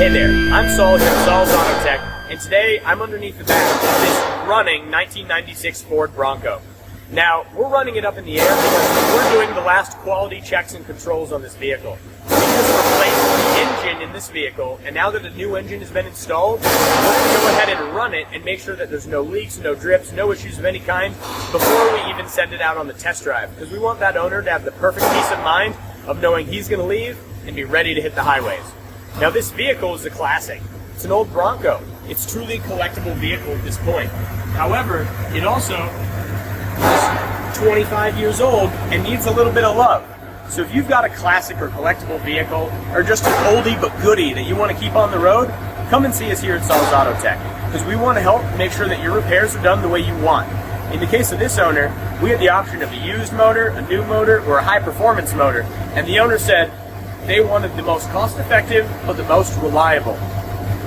Hey there, I'm Saul from Saul's Autotek, and today I'm underneath the back of this running 1996 Ford Bronco. Now, we're running it up in the air because we're doing the last quality checks and controls on this vehicle. We just replaced the engine in this vehicle, and now that a new engine has been installed, we're going to go ahead and run it and make sure that there's no leaks, no drips, no issues of any kind before we even send it out on the test drive, because we want that owner to have the perfect peace of mind of knowing he's going to leave and be ready to hit the highways. Now, this vehicle is a classic. It's an old Bronco. It's truly a collectible vehicle at this point. However, it also is 25 years old and needs a little bit of love. So if you've got a classic or collectible vehicle, or just an oldie but goodie that you want to keep on the road, come and see us here at Saul's Autotek, because we want to help make sure that your repairs are done the way you want. In the case of this owner, we had the option of a used motor, a new motor, or a high-performance motor, and the owner said they wanted the most cost-effective but the most reliable.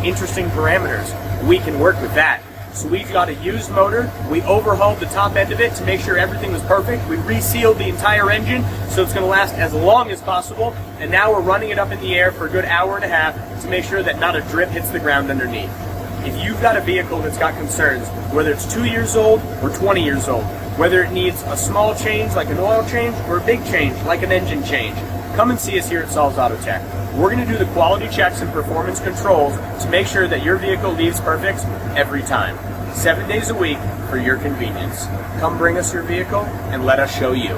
Interesting parameters. We can work with that. So we've got a used motor. We overhauled the top end of it to make sure everything was perfect. We resealed the entire engine so it's going to last as long as possible. And now we're running it up in the air for a good hour and a half to make sure that not a drip hits the ground underneath. If you've got a vehicle that's got concerns, whether it's 2 years old or 20 years old, whether it needs a small change like an oil change or a big change like an engine change, come and see us here at Saul's Autotek. We're going to do the quality checks and performance controls to make sure that your vehicle leaves perfect every time. 7 days a week for your convenience. Come bring us your vehicle and let us show you.